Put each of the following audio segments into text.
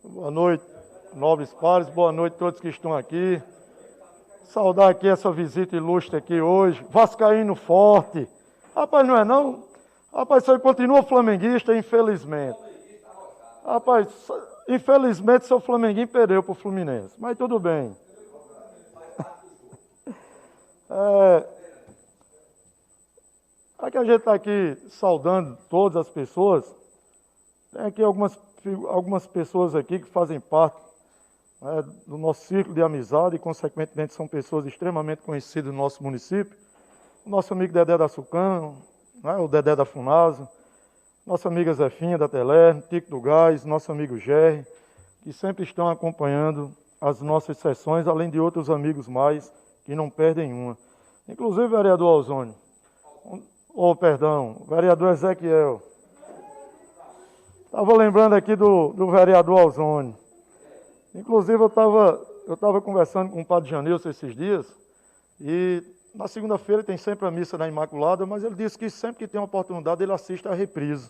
Boa noite, nobres pares, boa noite a todos que estão aqui. Saudar aqui essa visita ilustre aqui hoje. Vascaíno forte. Rapaz, não é não? Rapaz, você continua flamenguista, infelizmente. Rapaz, infelizmente seu flamenguinho perdeu para o Fluminense, mas tudo bem. Já que a gente está aqui saudando todas as pessoas, tem aqui algumas pessoas aqui que fazem parte, né, do nosso círculo de amizade e, consequentemente, são pessoas extremamente conhecidas no nosso município. O nosso amigo Dedé da Sucam, né, o Dedé da Funasa, nossa amiga Zefinha da Telé, Tico do Gás, nosso amigo Gerry, que sempre estão acompanhando as nossas sessões, além de outros amigos mais que não perdem uma. Inclusive o vereador Alzônio, vereador Ezequiel. Estava lembrando aqui do vereador Alzônio. Inclusive eu estava conversando com o padre Janilson esses dias, e na segunda-feira tem sempre a missa da Imaculada, mas ele disse que sempre que tem uma oportunidade ele assiste a reprise,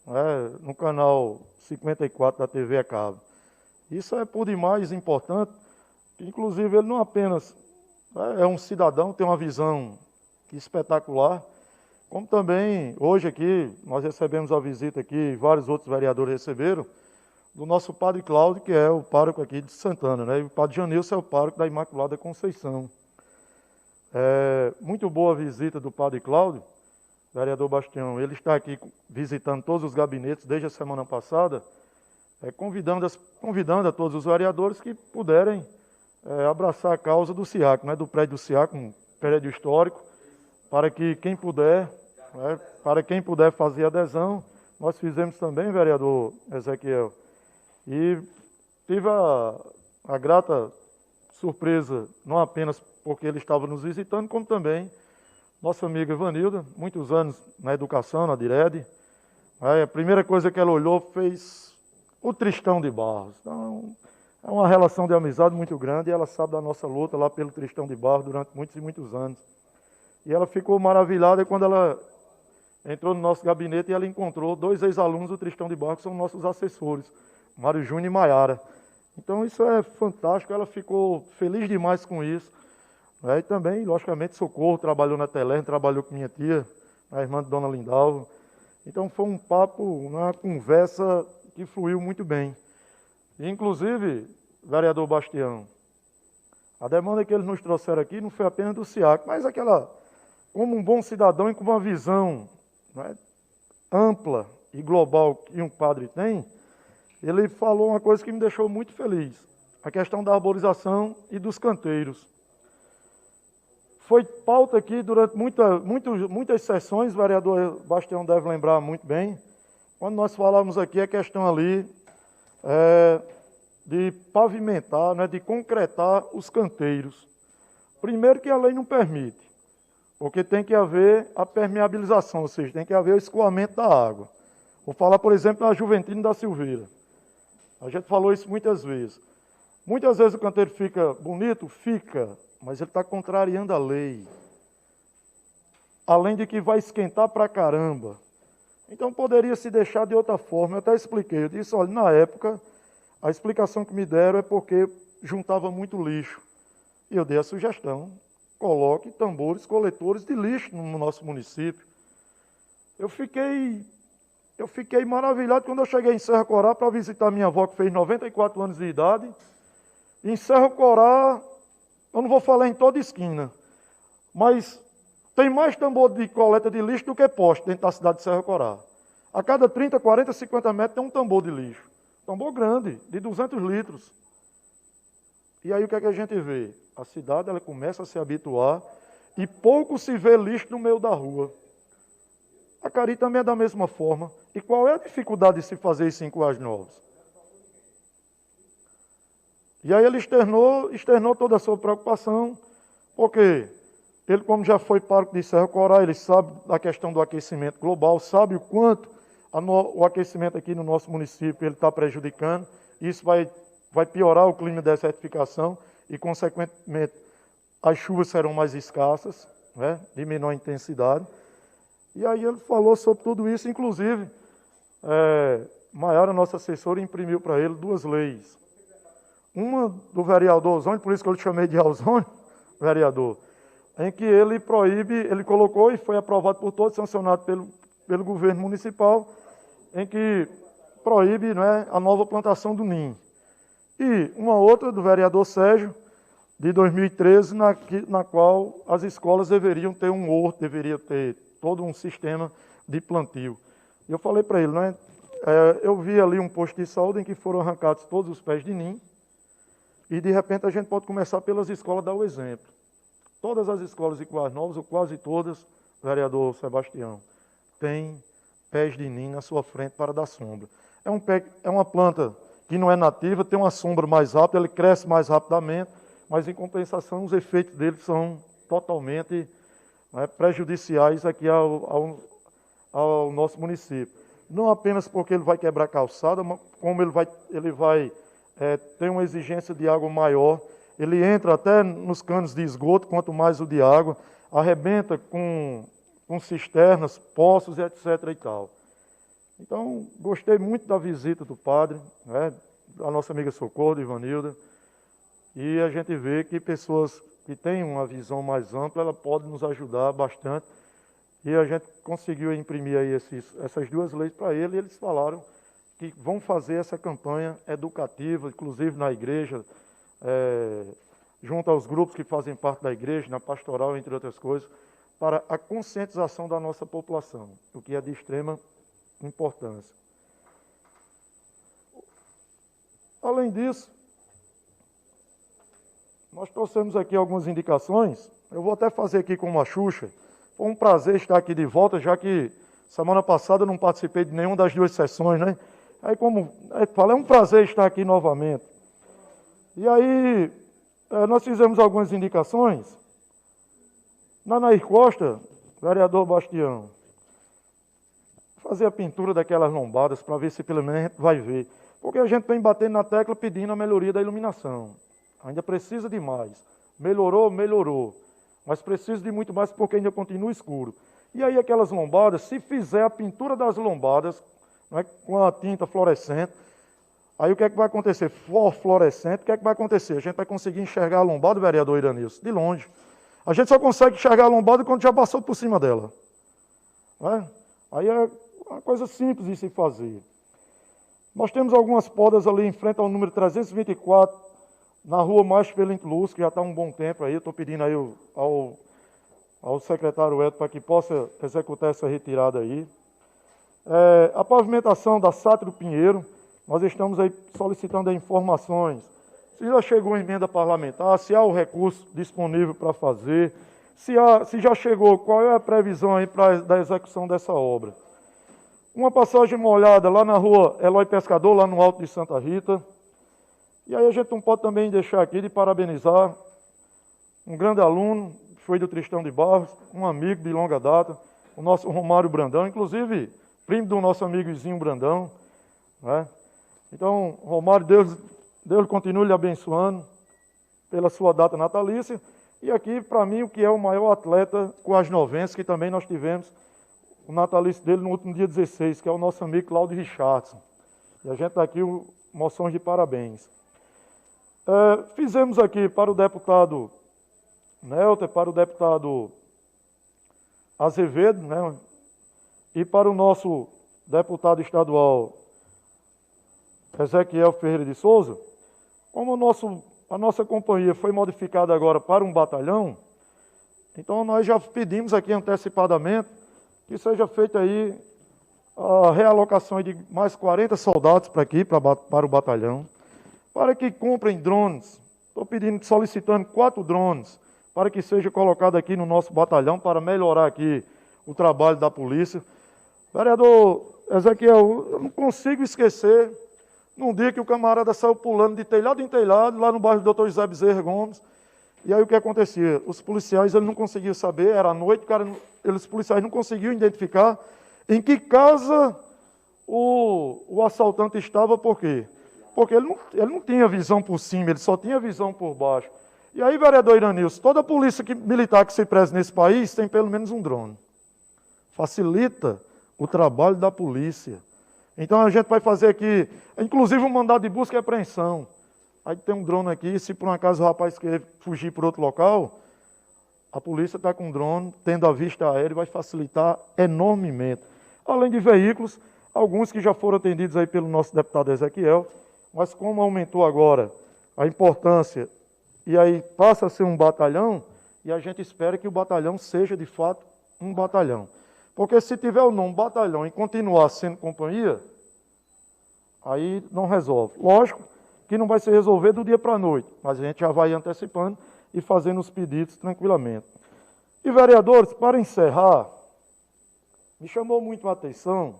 né, no canal 54 da TV a cabo. Isso é por demais importante, inclusive ele não apenas é um cidadão, tem uma visão espetacular, como também hoje aqui nós recebemos a visita aqui, vários outros vereadores receberam, do nosso padre Cláudio, que é o pároco aqui de Santana, né? E o padre Janilson é o pároco da Imaculada Conceição. Muito boa a visita do padre Cláudio, vereador Bastião. Ele está aqui visitando todos os gabinetes desde a semana passada, convidando a todos os vereadores que puderem abraçar a causa do SIAC, né? Do prédio do SIAC, um prédio histórico, para que quem puder, fazer adesão. Nós fizemos também, vereador Ezequiel, e tive a grata surpresa, não apenas porque ele estava nos visitando, como também nossa amiga Ivanilda, muitos anos na educação, na DIRED. A primeira coisa que ela olhou fez o Tristão de Barros. Então, é uma relação de amizade muito grande, e ela sabe da nossa luta lá pelo Tristão de Barros durante muitos e muitos anos. E ela ficou maravilhada quando ela entrou no nosso gabinete e ela encontrou 2 ex-alunos do Tristão de Barros, que são nossos assessores, Mário Júnior e Maiara. Então isso é fantástico, ela ficou feliz demais com isso. E também, logicamente, Socorro trabalhou na Telé, trabalhou com minha tia, a irmã de Dona Lindalva. Então foi um papo, uma conversa que fluiu muito bem. E, inclusive, vereador Bastião, a demanda que eles nos trouxeram aqui não foi apenas do SIAC, mas como um bom cidadão e com uma visão, né, ampla e global que um padre tem, ele falou uma coisa que me deixou muito feliz, a questão da arborização e dos canteiros. Foi pauta aqui durante muitas sessões, o vereador Bastião deve lembrar muito bem, quando nós falávamos aqui a questão ali de pavimentar, né, de concretar os canteiros. Primeiro que a lei não permite, porque tem que haver a permeabilização, ou seja, tem que haver o escoamento da água. Vou falar, por exemplo, na Juventino da Silveira. A gente falou isso muitas vezes. Muitas vezes o canteiro fica bonito, fica, mas ele está contrariando a lei. Além de que vai esquentar pra caramba. Então poderia se deixar de outra forma. Eu até expliquei, eu disse, olha, na época, a explicação que me deram é porque juntava muito lixo. E eu dei a sugestão, coloque tambores coletores de lixo no nosso município. Eu fiquei maravilhado quando eu cheguei em Serra Corá para visitar minha avó, que fez 94 anos de idade. Em Serra Corá, eu não vou falar em toda esquina, mas tem mais tambor de coleta de lixo do que poste dentro da cidade de Serra Corá. A cada 30, 40, 50 metros tem um tambor de lixo. Tambor grande, de 200 litros. E aí o que é que a gente vê? A cidade ela começa a se habituar e pouco se vê lixo no meio da rua. A Cari também é da mesma forma. E qual é a dificuldade de se fazer isso em Currais Novos? E aí ele externou toda a sua preocupação, porque ele, como já foi pároco de Serra Corá, ele sabe da questão do aquecimento global, sabe o quanto o aquecimento aqui no nosso município ele está prejudicando. Isso vai piorar o clima de desertificação e, consequentemente, as chuvas serão mais escassas, né, de menor intensidade. E aí ele falou sobre tudo isso, inclusive, Maiara, nossa assessora, imprimiu para ele 2 leis. Uma do vereador Ozônio, por isso que eu lhe chamei de Ozônio, vereador, em que ele proíbe, ele colocou e foi aprovado por todos, sancionado pelo governo municipal, em que proíbe, né, a nova plantação do ninho. E uma outra do vereador Sérgio, de 2013, na qual as escolas deveriam ter um horto, deveria ter todo um sistema de plantio. E eu falei para ele, né, eu vi ali um posto de saúde em que foram arrancados todos os pés de ninho, e de repente a gente pode começar pelas escolas, dar o exemplo. Todas as escolas de Coas Novas, ou quase todas, vereador Sebastião, têm pés de ninho na sua frente para dar sombra. É uma planta que não é nativa, tem uma sombra mais rápida, ele cresce mais rapidamente, mas em compensação os efeitos dele são totalmente, né, prejudiciais aqui ao nosso município. Não apenas porque ele vai quebrar calçada, como ele vai ter uma exigência de água maior, ele entra até nos canos de esgoto, quanto mais o de água, arrebenta com cisternas, poços, etc. e tal. Então, gostei muito da visita do padre, né, da nossa amiga Socorro, Ivanilda, e a gente vê que pessoas que têm uma visão mais ampla, ela pode nos ajudar bastante, e a gente conseguiu imprimir aí essas 2 leis para ele, e eles falaram que vão fazer essa campanha educativa, inclusive na igreja, junto aos grupos que fazem parte da igreja, na pastoral, entre outras coisas, para a conscientização da nossa população, o que é de extrema importância. Além disso, nós trouxemos aqui algumas indicações, eu vou até fazer aqui com uma Xuxa. Foi um prazer estar aqui de volta, já que semana passada eu não participei de nenhuma das 2 sessões, né? Aí, como eu falo, é um prazer estar aqui novamente. E aí, nós fizemos algumas indicações. Na Nair Costa, vereador Bastião, fazer a pintura daquelas lombadas para ver se pelo menos a gente vai ver. Porque a gente vem batendo na tecla pedindo a melhoria da iluminação. Ainda precisa de mais. Melhorou, melhorou. Mas precisa de muito mais porque ainda continua escuro. E aí aquelas lombadas, se fizer a pintura das lombadas, não é, com a tinta fluorescente, aí o que é que vai acontecer? Fluorescente, o que é que vai acontecer? A gente vai conseguir enxergar a lombada, vereador Iranilson, de longe. A gente só consegue enxergar a lombada quando já passou por cima dela. Não é? Aí é uma coisa simples de se fazer. Nós temos algumas podas ali em frente ao número 324, na rua Mais Pelente Luz, que já está há um bom tempo aí. Eu estou pedindo aí ao secretário Eto para que possa executar essa retirada aí. A pavimentação da Sátiro Pinheiro, nós estamos aí solicitando informações. Se já chegou a emenda parlamentar, se há o recurso disponível para fazer, se já chegou, qual é a previsão aí da execução dessa obra. Uma passagem molhada lá na rua Eloy Pescador, lá no Alto de Santa Rita. E aí a gente não pode também deixar aqui de parabenizar um grande aluno, foi do Tristão de Barros, um amigo de longa data, o nosso Romário Brandão, inclusive primo do nosso amigozinho Brandão, né? Então, Romário, Deus continue lhe abençoando pela sua data natalícia. E aqui, para mim, o que é o maior atleta coasnovense, que também nós tivemos o natalício dele no último dia 16, que é o nosso amigo Cláudio Richardson. E a gente está aqui, moções de parabéns. Fizemos aqui para o deputado Nelter, para o deputado Azevedo, né, e para o nosso deputado estadual Ezequiel Ferreira de Souza, como a nossa companhia foi modificada agora para um batalhão, então nós já pedimos aqui antecipadamente que seja feita aí a realocação de mais 40 soldados para aqui, para o batalhão, para que comprem drones. Estou solicitando 4 drones, para que seja colocado aqui no nosso batalhão, para melhorar aqui o trabalho da polícia. Vereador Ezequiel, eu não consigo esquecer, num dia que o camarada saiu pulando de telhado em telhado, lá no bairro do Dr. José Bezerra Gomes, e aí o que acontecia? Os policiais ele não conseguiam saber, era à noite, os policiais não conseguiam identificar em que casa o assaltante estava, por quê? Porque ele não tinha visão por cima, ele só tinha visão por baixo. E aí, vereador Iranilson, toda polícia militar que se preze nesse país tem pelo menos um drone. Facilita o trabalho da polícia. Então a gente vai fazer aqui, inclusive um mandado de busca e apreensão. Aí tem um drone aqui, se por um acaso o rapaz querer fugir para outro local, a polícia está com um drone, tendo a vista aérea, vai facilitar enormemente. Além de veículos, alguns que já foram atendidos aí pelo nosso deputado Ezequiel, mas como aumentou agora a importância, e aí passa a ser um batalhão, e a gente espera que o batalhão seja de fato um batalhão. Porque se tiver o nome batalhão e continuar sendo companhia, aí não resolve. Lógico que não vai se resolver do dia para a noite, mas a gente já vai antecipando e fazendo os pedidos tranquilamente. E vereadores, para encerrar, me chamou muito a atenção,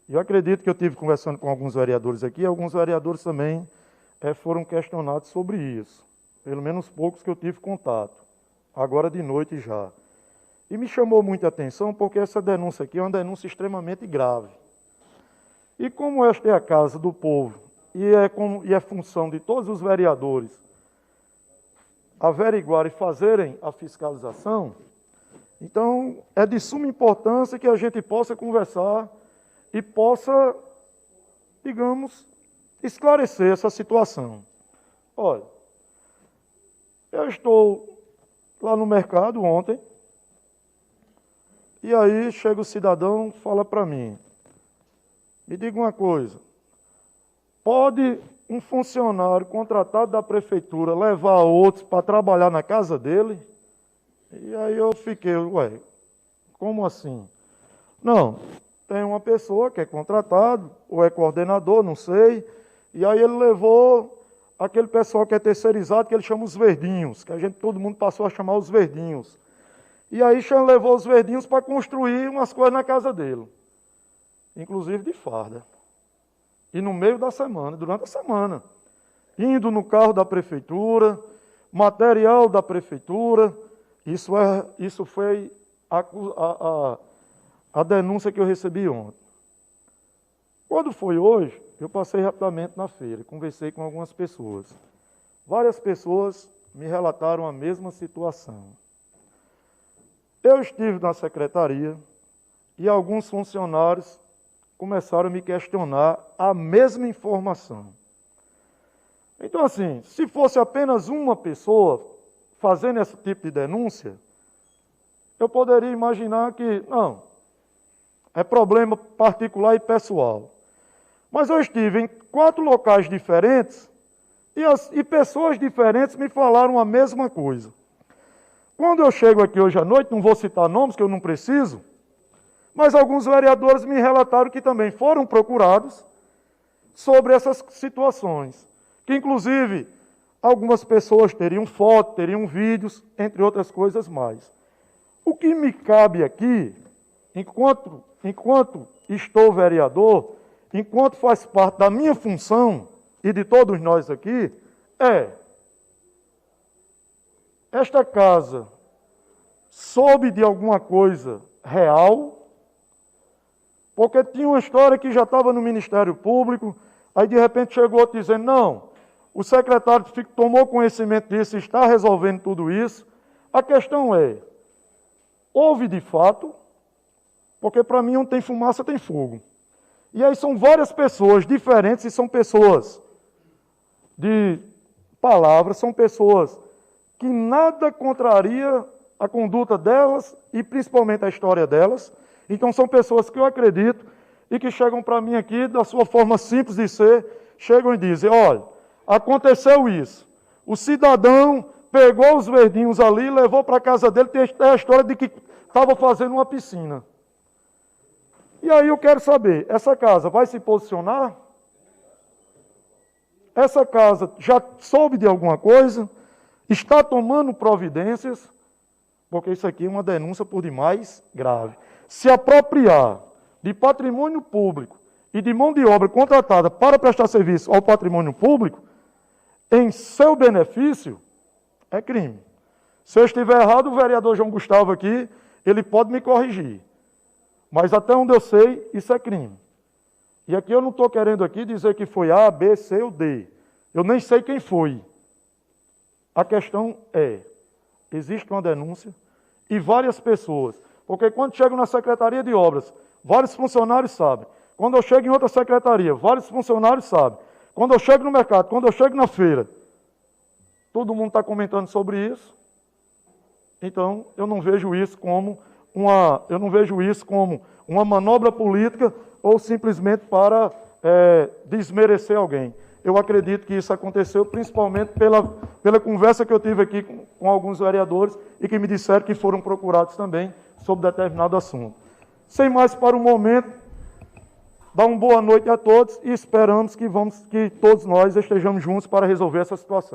e eu acredito que eu tive conversando com alguns vereadores aqui, alguns vereadores também foram questionados sobre isso, pelo menos poucos que eu tive contato, agora de noite já. E me chamou muita atenção porque essa denúncia aqui é uma denúncia extremamente grave. E como esta é a casa do povo, e é função de todos os vereadores averiguar e fazerem a fiscalização, então é de suma importância que a gente possa conversar e possa, digamos, esclarecer essa situação. Olha, eu estou lá no mercado ontem, e aí chega o cidadão e fala para mim, me diga uma coisa, pode um funcionário contratado da prefeitura levar outros para trabalhar na casa dele? E aí eu fiquei, ué, como assim? Não, tem uma pessoa que é contratado, ou é coordenador, não sei, e aí ele levou aquele pessoal que é terceirizado, que ele chama os verdinhos, que todo mundo passou a chamar os verdinhos. E aí levou os verdinhos para construir umas coisas na casa dele, inclusive de farda. E no meio da semana, durante a semana, indo no carro da prefeitura, material da prefeitura, isso foi a denúncia que eu recebi ontem. Quando foi hoje, eu passei rapidamente na feira, conversei com algumas pessoas. Várias pessoas me relataram a mesma situação. Eu estive na secretaria e alguns funcionários começaram a me questionar a mesma informação. Então, assim, se fosse apenas uma pessoa fazendo esse tipo de denúncia, eu poderia imaginar que, não, é problema particular e pessoal. Mas eu estive em 4 locais diferentes e pessoas diferentes me falaram a mesma coisa. Quando eu chego aqui hoje à noite, não vou citar nomes, que eu não preciso, mas alguns vereadores me relataram que também foram procurados sobre essas situações, que inclusive algumas pessoas teriam fotos, teriam vídeos, entre outras coisas mais. O que me cabe aqui, enquanto estou vereador, enquanto faz parte da minha função e de todos nós aqui, esta casa soube de alguma coisa real, porque tinha uma história que já estava no Ministério Público, aí de repente chegou outro dizendo, não, o secretário tomou conhecimento disso e está resolvendo tudo isso. A questão é, houve de fato, porque para mim onde tem fumaça tem fogo. E aí são várias pessoas diferentes e são pessoas de palavras, são pessoas que nada contraria a conduta delas e principalmente a história delas. Então são pessoas que eu acredito e que chegam para mim aqui da sua forma simples de ser, chegam e dizem, olha, aconteceu isso. O cidadão pegou os verdinhos ali, levou para a casa dele, tem a história de que estava fazendo uma piscina. E aí eu quero saber, essa casa vai se posicionar? Essa casa já soube de alguma coisa? Está tomando providências? Porque isso aqui é uma denúncia por demais grave. Se apropriar de patrimônio público e de mão de obra contratada para prestar serviço ao patrimônio público, em seu benefício, é crime. Se eu estiver errado, o vereador João Gustavo aqui, ele pode me corrigir. Mas até onde eu sei, isso é crime. E aqui eu não estou querendo aqui dizer que foi A, B, C ou D. Eu nem sei quem foi. A questão é, existe uma denúncia e várias pessoas, porque quando chegam na Secretaria de Obras, vários funcionários sabem, Quando eu chego em outra secretaria, vários funcionários sabem. Quando eu chego no mercado, quando eu chego na feira, todo mundo está comentando sobre isso. Então, eu não vejo isso como uma manobra política ou simplesmente para desmerecer alguém. Eu acredito que isso aconteceu principalmente pela conversa que eu tive aqui com alguns vereadores e que me disseram que foram procurados também sobre determinado assunto. Sem mais para o momento, dá uma boa noite a todos e esperamos que todos nós estejamos juntos para resolver essa situação.